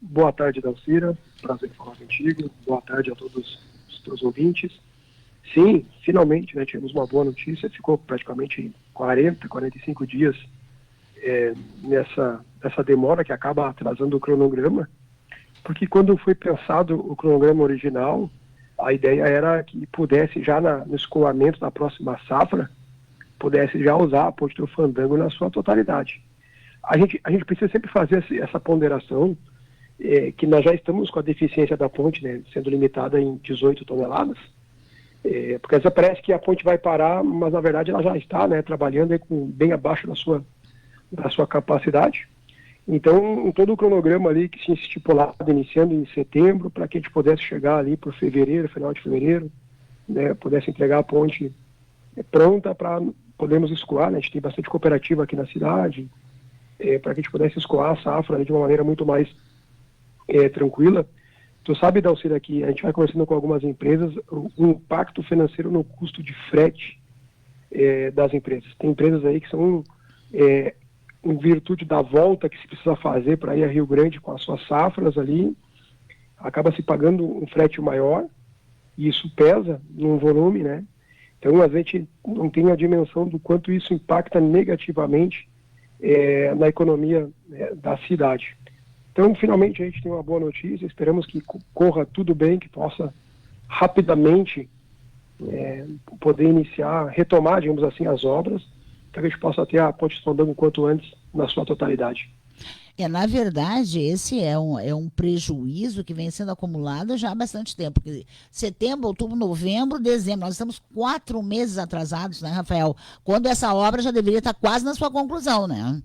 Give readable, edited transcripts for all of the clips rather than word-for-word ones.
Boa tarde, Dalcira. Prazer em falar contigo. Boa tarde a todos os teus ouvintes. Sim, finalmente, né, tivemos uma boa notícia. Ficou praticamente 40, 45 dias nessa demora que acaba atrasando o cronograma, porque quando foi pensado o cronograma original, a ideia era que pudesse já no escoamento da próxima safra, pudesse já usar a Ponte do Fandango na sua totalidade. A gente precisa sempre fazer essa ponderação, que nós já estamos com a deficiência da ponte, né, sendo limitada em 18 toneladas, porque às vezes parece que a ponte vai parar, mas na verdade ela já está, né, trabalhando bem abaixo da sua capacidade. Então, todo o cronograma ali que se estipulado, iniciando em setembro, para que a gente pudesse chegar ali por fevereiro, final de fevereiro, né, pudesse entregar a ponte pronta para podermos escoar, né, a gente tem bastante cooperativa aqui na cidade, para que a gente pudesse escoar a safra, né, de uma maneira muito mais tranquila. Tu sabe, Dalcira, que a gente vai conversando com algumas empresas, o impacto financeiro no custo de frete das empresas. Tem empresas aí que são, em virtude da volta que se precisa fazer para ir a Rio Grande com as suas safras ali, acaba se pagando um frete maior, e isso pesa no volume, né? Então, a gente não tem a dimensão do quanto isso impacta negativamente na economia da cidade. Então, finalmente, a gente tem uma boa notícia, esperamos que corra tudo bem, que possa rapidamente poder retomar, digamos assim, as obras, para que a gente possa ter a Ponte do Fandango quanto antes na sua totalidade. Na verdade, esse é um prejuízo que vem sendo acumulado já há bastante tempo. Porque setembro, outubro, novembro, dezembro, nós estamos 4 meses atrasados, né, Rafael? Quando essa obra já deveria estar quase na sua conclusão, né?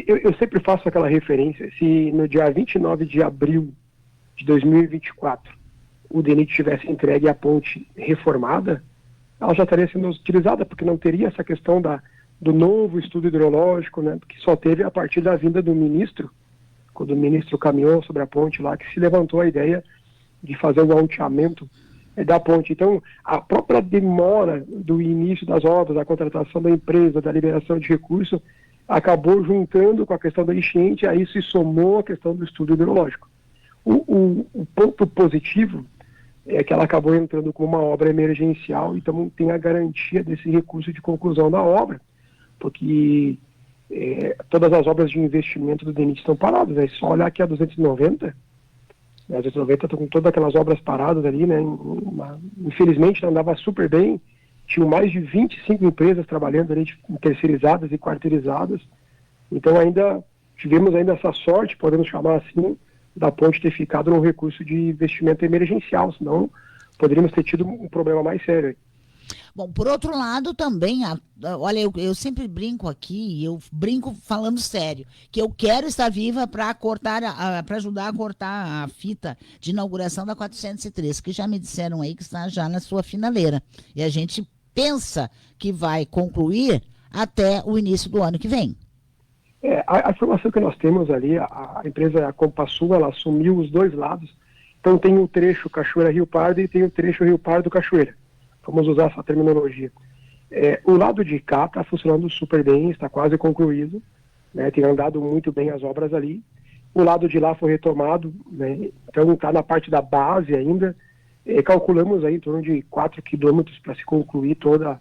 Eu sempre faço aquela referência, se no dia 29 de abril de 2024 o DENIT tivesse entregue a ponte reformada, ela já estaria sendo utilizada, porque não teria essa questão do novo estudo hidrológico, né, que só teve a partir da vinda do ministro, quando o ministro caminhou sobre a ponte lá, que se levantou a ideia de fazer o alteamento da ponte. Então, a própria demora do início das obras, da contratação da empresa, da liberação de recursos, acabou juntando com a questão da enchente, aí se somou a questão do estudo hidrológico. O ponto positivo é que ela acabou entrando como uma obra emergencial, então tem a garantia desse recurso de conclusão da obra, porque todas as obras de investimento do DENIT estão paradas, né? Só olhar aqui a 290, né? A 290 estão com todas aquelas obras paradas ali, né? Infelizmente não andava super bem, tinham mais de 25 empresas trabalhando ali, terceirizadas e quarteirizadas, então tivemos essa sorte, podemos chamar assim, da ponte ter ficado num recurso de investimento emergencial, senão poderíamos ter tido um problema mais sério. Bom, por outro lado também, olha, eu sempre brinco aqui, eu brinco falando sério, que eu quero estar viva para ajudar a cortar a fita de inauguração da 403, que já me disseram aí que está já na sua finaleira. E a gente pensa que vai concluir até o início do ano que vem. A informação que nós temos ali, a empresa Compassul, ela assumiu os dois lados, então tem o trecho Cachoeira-Rio Pardo e tem o trecho Rio Pardo-Cachoeira. Vamos usar essa terminologia. O lado de cá está funcionando super bem, está quase concluído, né, tem andado muito bem as obras ali. O lado de lá foi retomado, né, então está na parte da base ainda. Calculamos aí em torno de 4 quilômetros para se concluir toda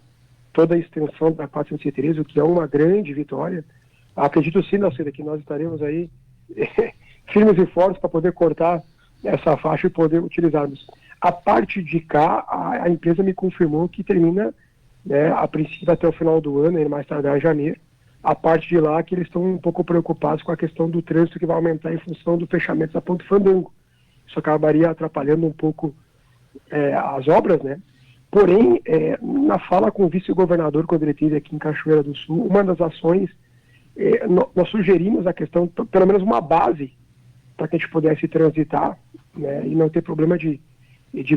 a extensão da 413, o que é uma grande vitória. Acredito sim, Dalcira, que nós estaremos aí firmes e fortes para poder cortar essa faixa e poder utilizarmos. A parte de cá, a empresa me confirmou que termina, né, a princípio até o final do ano, e mais tardar em janeiro. A parte de lá que eles estão um pouco preocupados com a questão do trânsito que vai aumentar em função do fechamento da Ponte Fandango. Isso acabaria atrapalhando um pouco as obras, né? Porém, na fala com o vice-governador, quando ele esteve aqui em Cachoeira do Sul, uma das ações, nós sugerimos a questão, pelo menos uma base, para que a gente pudesse transitar, né, e não ter problema de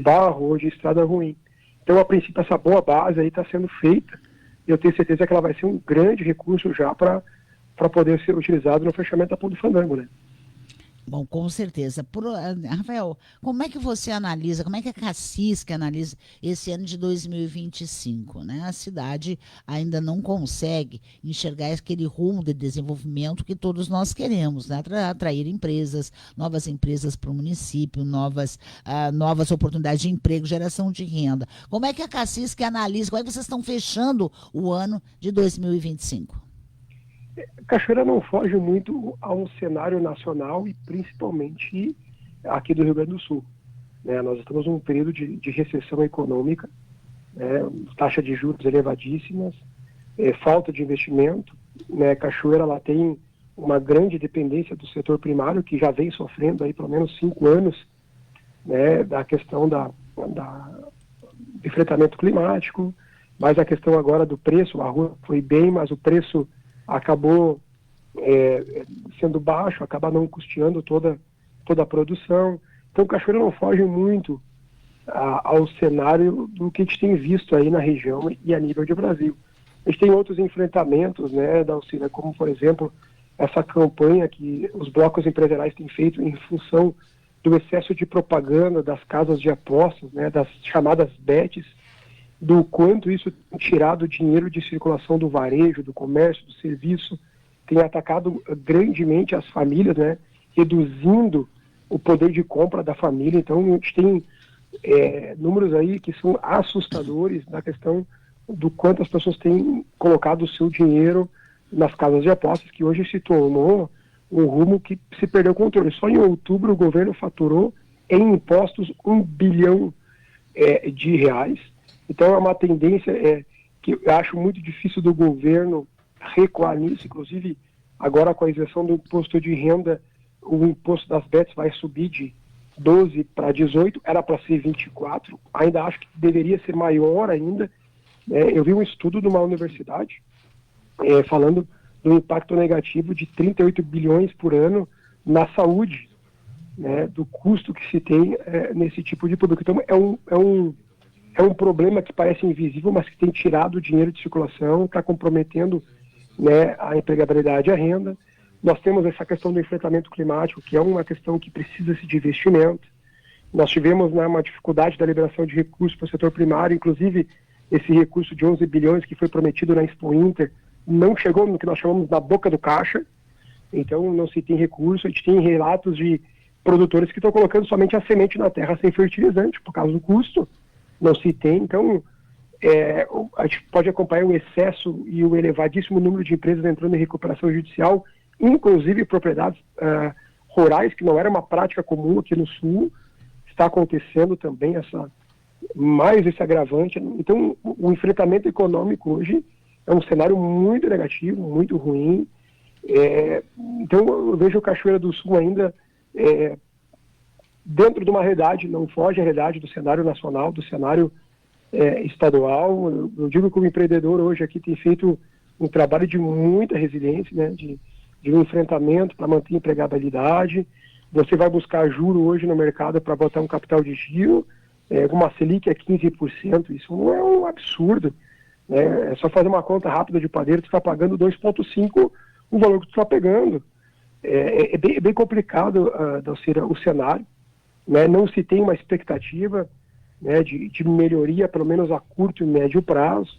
barro ou de estrada ruim. Então, a princípio, essa boa base aí está sendo feita, e eu tenho certeza que ela vai ser um grande recurso já para poder ser utilizado no fechamento da Ponte do Fandango, né? Bom, com certeza. Rafael, como é que você analisa, como é que a Cassis analisa esse ano de 2025, né? A cidade ainda não consegue enxergar aquele rumo de desenvolvimento que todos nós queremos, né? Atrair empresas, novas empresas para o município, novas oportunidades de emprego, geração de renda. Como é que a Cassis analisa, como é que vocês estão fechando o ano de 2025? Cachoeira não foge muito a um cenário nacional e principalmente aqui do Rio Grande do Sul, né? Nós estamos num período de recessão econômica, né? Taxa de juros elevadíssimas, falta de investimento, né? Cachoeira ela tem uma grande dependência do setor primário, que já vem sofrendo aí pelo menos 5 anos, né? Da questão do enfrentamento climático, mas a questão agora do preço, o arroz foi bem, mas o preço acabou sendo baixo, acaba não custeando toda a produção. Então, Cachoeira não foge muito ao cenário do que a gente tem visto aí na região e a nível de Brasil. A gente tem outros enfrentamentos, né, Dalcina, como, por exemplo, essa campanha que os blocos empresariais têm feito em função do excesso de propaganda das casas de apostas, né, das chamadas bets, do quanto isso tem tirado dinheiro de circulação do varejo, do comércio, do serviço, tem atacado grandemente as famílias, né, reduzindo o poder de compra da família. Então, a gente tem números aí que são assustadores na questão do quanto as pessoas têm colocado o seu dinheiro nas casas de apostas, que hoje se tornou um rumo que se perdeu o controle. Só em outubro o governo faturou em impostos 1 bilhão de reais. Então é uma tendência que eu acho muito difícil do governo recuar nisso. Inclusive, agora com a isenção do imposto de renda, o imposto das bets vai subir de 12 para 18, era para ser 24, ainda acho que deveria ser maior ainda. Eu vi um estudo de uma universidade falando do impacto negativo de 38 bilhões por ano na saúde, né, do custo que se tem nesse tipo de produto. Então é um problema que parece invisível, mas que tem tirado o dinheiro de circulação, está comprometendo, né, a empregabilidade e a renda. Nós temos essa questão do enfrentamento climático, que é uma questão que precisa-se de investimento. Nós tivemos, né, uma dificuldade da liberação de recursos para o setor primário, inclusive esse recurso de 11 bilhões que foi prometido na Expo Inter não chegou no que nós chamamos na boca do caixa, então não se tem recurso. A gente tem relatos de produtores que estão colocando somente a semente na terra sem fertilizante, por causa do custo, não se tem. Então, a gente pode acompanhar o excesso e o elevadíssimo número de empresas entrando em recuperação judicial, inclusive propriedades rurais, que não era uma prática comum aqui no Sul. Está acontecendo também mais esse agravante. Então, o enfrentamento econômico hoje é um cenário muito negativo, muito ruim. Então, eu vejo a Cachoeira do Sul ainda dentro de uma realidade, não foge à realidade do cenário nacional, do cenário estadual. Eu digo que o empreendedor hoje aqui tem feito um trabalho de muita resiliência, né, de um enfrentamento para manter a empregabilidade. Você vai buscar juro hoje no mercado para botar um capital de giro, uma Selic a 15%, isso não é um absurdo, né? É só fazer uma conta rápida de padeiro, tu está pagando 2,5 o valor que tu está pegando. É bem complicado o cenário, né? Não se tem uma expectativa, né, de melhoria, pelo menos a curto e médio prazo.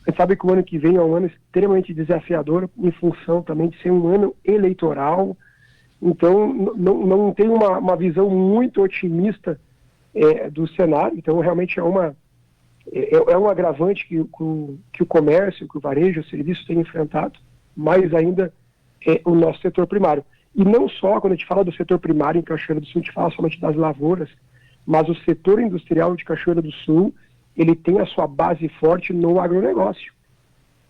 A gente sabe que o ano que vem é um ano extremamente desafiador, em função também de ser um ano eleitoral. Então, não tem uma visão muito otimista do cenário. Então, realmente é um agravante que o comércio, que o varejo, o serviço tem enfrentado, mais ainda o nosso setor primário. E não só, quando a gente fala do setor primário em Cachoeira do Sul, a gente fala somente das lavouras, mas o setor industrial de Cachoeira do Sul, ele tem a sua base forte no agronegócio.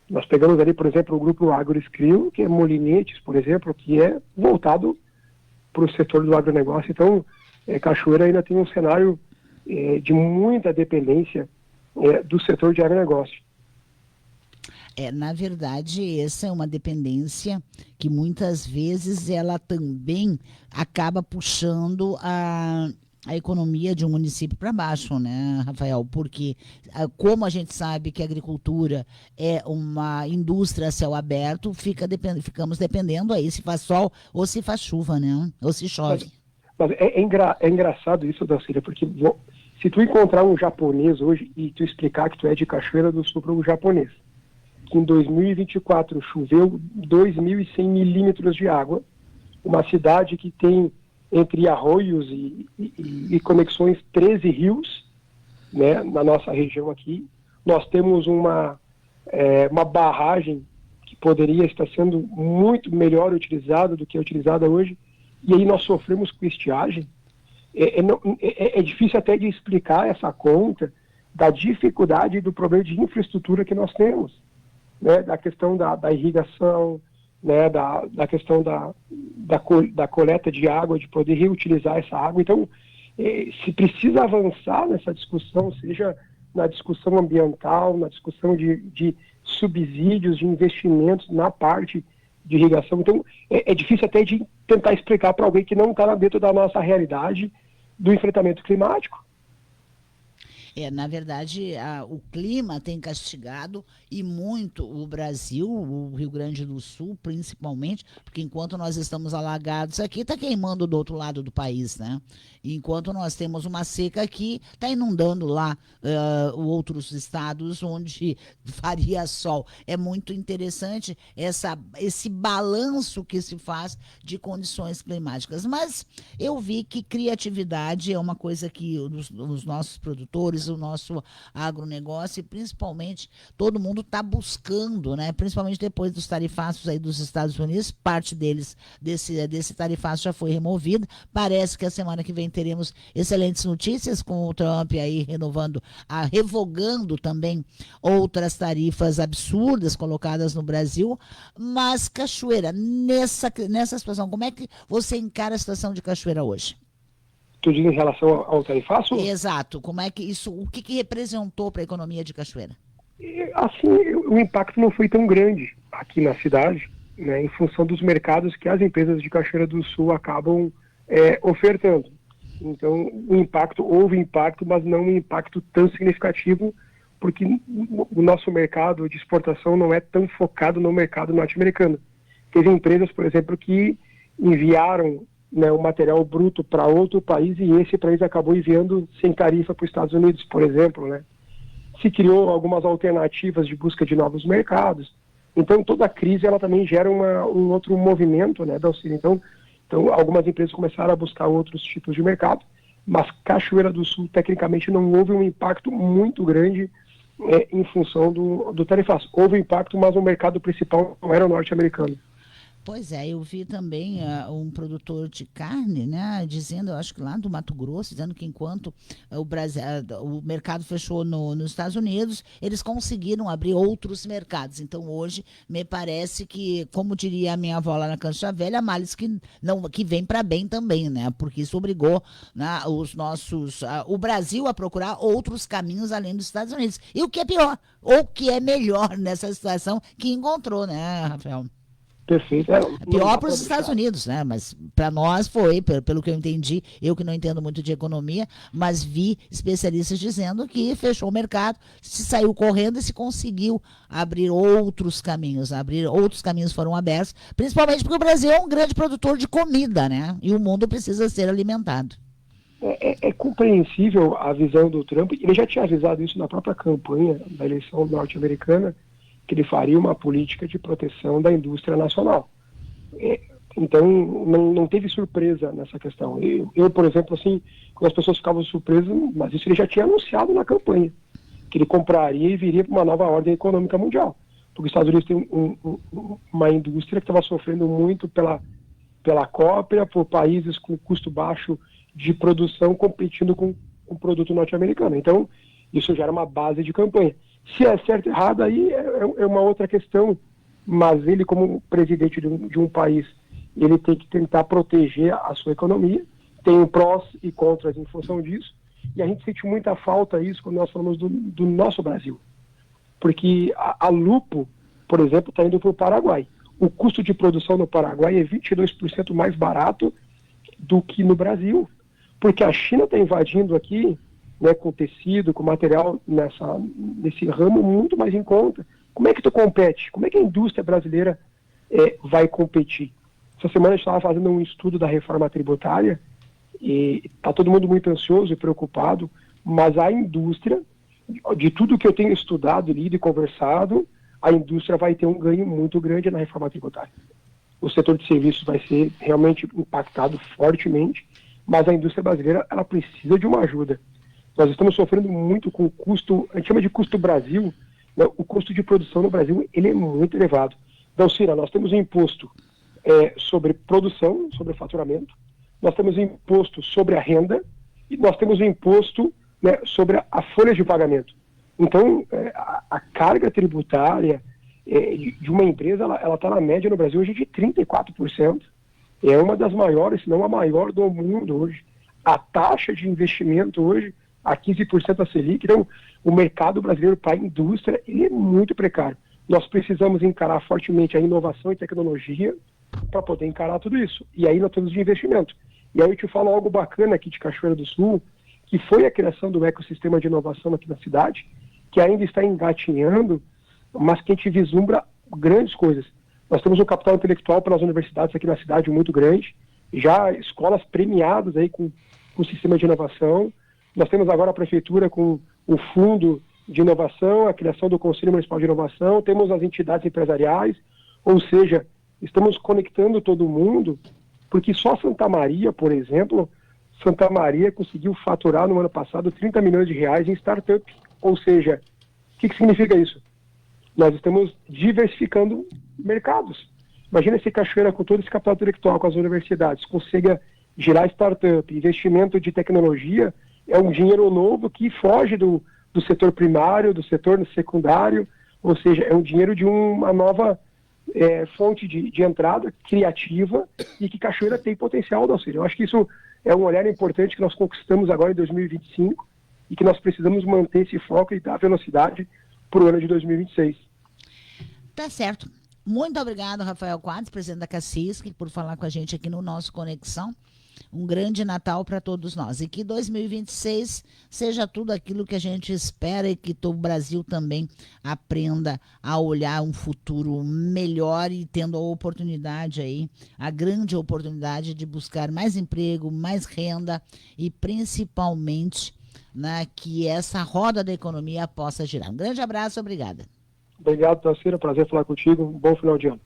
Nós pegamos ali, por exemplo, o grupo AgroScrio, que é Molinetes, por exemplo, que é voltado para o setor do agronegócio. Então, Cachoeira ainda tem um cenário de muita dependência do setor de agronegócio. Na verdade, essa é uma dependência que muitas vezes ela também acaba puxando a economia de um município para baixo, né, Rafael? Porque, como a gente sabe que a agricultura é uma indústria a céu aberto, ficamos dependendo aí se faz sol ou se faz chuva, né? Ou se chove. Mas é engraçado isso, Dalcília, porque se tu encontrar um japonês hoje e tu explicar que tu é de Cachoeira do Sul para um japonês, que em 2024 choveu 2.100 milímetros de água, uma cidade que tem entre arroios e conexões 13 rios, né, na nossa região aqui. Nós temos uma barragem que poderia estar sendo muito melhor utilizada do que é utilizada hoje, e aí nós sofremos com estiagem. É difícil até de explicar essa conta da dificuldade do problema de infraestrutura que nós temos, né, da questão da irrigação, né, da questão da coleta de água, de poder reutilizar essa água. Então, se precisa avançar nessa discussão, seja na discussão ambiental, na discussão de subsídios, de investimentos na parte de irrigação. Então, é difícil até de tentar explicar para alguém que não está dentro da nossa realidade do enfrentamento climático. Na verdade, o clima tem castigado e muito o Brasil, o Rio Grande do Sul, principalmente, porque enquanto nós estamos alagados aqui, está queimando do outro lado do país, né? Enquanto nós temos uma seca aqui, está inundando lá outros estados onde faria sol. É muito interessante esse balanço que se faz de condições climáticas. Mas eu vi que criatividade é uma coisa que os nossos produtores, o nosso agronegócio e principalmente todo mundo está buscando, né? Principalmente depois dos tarifaços aí dos Estados Unidos, parte desse tarifaço já foi removido. Parece que a semana que vem teremos excelentes notícias com o Trump aí revogando também outras tarifas absurdas colocadas no Brasil. Mas Cachoeira, nessa situação, como é que você encara a situação de Cachoeira hoje? Tu diz em relação ao tarifaço? Exato. Como é que isso, o que representou para a economia de Cachoeira? Assim, o impacto não foi tão grande aqui na cidade, né, em função dos mercados que as empresas de Cachoeira do Sul acabam ofertando. Então, houve impacto, mas não um impacto tão significativo, porque o nosso mercado de exportação não é tão focado no mercado norte-americano. Teve empresas, por exemplo, que enviaram, né, o material bruto para outro país e esse país acabou enviando sem tarifa para os Estados Unidos, por exemplo, né? Se criou algumas alternativas de busca de novos mercados. Então, toda a crise ela também gera um outro movimento, né, Dalcília? Então, algumas empresas começaram a buscar outros tipos de mercado, mas Cachoeira do Sul, tecnicamente, não houve um impacto muito grande em função do tarifaço. Houve impacto, mas o mercado principal não era o norte-americano. Pois é, eu vi também um produtor de carne, né, dizendo, eu acho que lá do Mato Grosso, dizendo que enquanto o mercado fechou nos Estados Unidos, eles conseguiram abrir outros mercados. Então, hoje, me parece que, como diria a minha avó lá na Cancha Velha, males que vem para bem também, né, porque isso obrigou, né, o Brasil a procurar outros caminhos além dos Estados Unidos. E o que é pior, ou o que é melhor nessa situação que encontrou, né, Rafael? Perfeito. Pior para os Estados Unidos, né? Mas para nós foi, pelo que eu entendi, eu que não entendo muito de economia, mas vi especialistas dizendo que fechou o mercado, se saiu correndo e se conseguiu abrir outros caminhos. Outros caminhos foram abertos, principalmente porque o Brasil é um grande produtor de comida, né? E o mundo precisa ser alimentado. É compreensível a visão do Trump, ele já tinha avisado isso na própria campanha da eleição norte-americana, que ele faria uma política de proteção da indústria nacional. Então, não teve surpresa nessa questão. Eu, por exemplo, assim, quando as pessoas ficavam surpresas, mas isso ele já tinha anunciado na campanha, que ele compraria e viria para uma nova ordem econômica mundial. Porque os Estados Unidos têm uma indústria que estava sofrendo muito pela cópia, por países com custo baixo de produção competindo com o produto norte-americano. Então, isso já era uma base de campanha. Se é certo ou errado, aí é uma outra questão, mas ele, como presidente de um país, ele tem que tentar proteger a sua economia, tem prós e contras em função disso, e a gente sente muita falta disso quando nós falamos do nosso Brasil. Porque a Lupo, por exemplo, está indo para o Paraguai. O custo de produção no Paraguai é 22% mais barato do que no Brasil. porque a China está invadindo aqui, né, com tecido, com material nesse ramo muito mais em conta. Como é que tu compete? Como é que a indústria brasileira vai competir? Essa semana a gente estava fazendo um estudo da reforma tributária e está todo mundo muito ansioso e preocupado, mas a indústria, de tudo que eu tenho estudado, lido e conversado, a indústria vai ter um ganho muito grande na reforma tributária. O setor de serviços vai ser realmente impactado fortemente, mas a indústria brasileira ela precisa de uma ajuda. Nós estamos sofrendo muito com o custo, a gente chama de custo Brasil, né? O custo de produção no Brasil ele é muito elevado. Então, Cira, nós temos um imposto sobre produção, sobre faturamento, nós temos um imposto sobre a renda e nós temos um imposto, né, sobre a folha de pagamento. Então, a carga tributária de uma empresa, ela está na média no Brasil hoje de 34%. É uma das maiores, se não a maior do mundo hoje. A taxa de investimento hoje, a 15% da Selic. Então, o mercado brasileiro para a indústria, ele é muito precário. Nós precisamos encarar fortemente a inovação e tecnologia para poder encarar tudo isso. E aí nós temos de investimento. E aí eu te falo algo bacana aqui de Cachoeira do Sul, que foi a criação do ecossistema de inovação aqui na cidade, que ainda está engatinhando, mas que a gente vislumbra grandes coisas. Nós temos um capital intelectual para as universidades aqui na cidade muito grande, já escolas premiadas aí com o sistema de inovação. Nós temos agora a prefeitura com o fundo de inovação, a criação do Conselho Municipal de Inovação, temos as entidades empresariais, ou seja, estamos conectando todo mundo, porque só Santa Maria, por exemplo, Santa Maria conseguiu faturar no ano passado 30 milhões de reais em startup. Ou seja, o que significa isso? Nós estamos diversificando mercados. Imagina se Cachoeira, com todo esse capital intelectual, com as universidades, consiga gerar startup, investimento de tecnologia, é um dinheiro novo que foge do setor primário, do setor secundário, ou seja, é um dinheiro de uma nova fonte de entrada criativa e que Cachoeira tem potencial, Dalcírio. Eu acho que isso é um olhar importante que nós conquistamos agora em 2025 e que nós precisamos manter esse foco e dar velocidade para o ano de 2026. Tá certo. Muito obrigado, Rafael Quadros, presidente da CACISC, por falar com a gente aqui no nosso Conexão. Um grande Natal para todos nós. E que 2026 seja tudo aquilo que a gente espera e que o Brasil também aprenda a olhar um futuro melhor e tendo a oportunidade aí, a grande oportunidade de buscar mais emprego, mais renda e principalmente, né, que essa roda da economia possa girar. Um grande abraço, obrigada. Obrigado, Tacira. Prazer falar contigo. Um bom final de ano.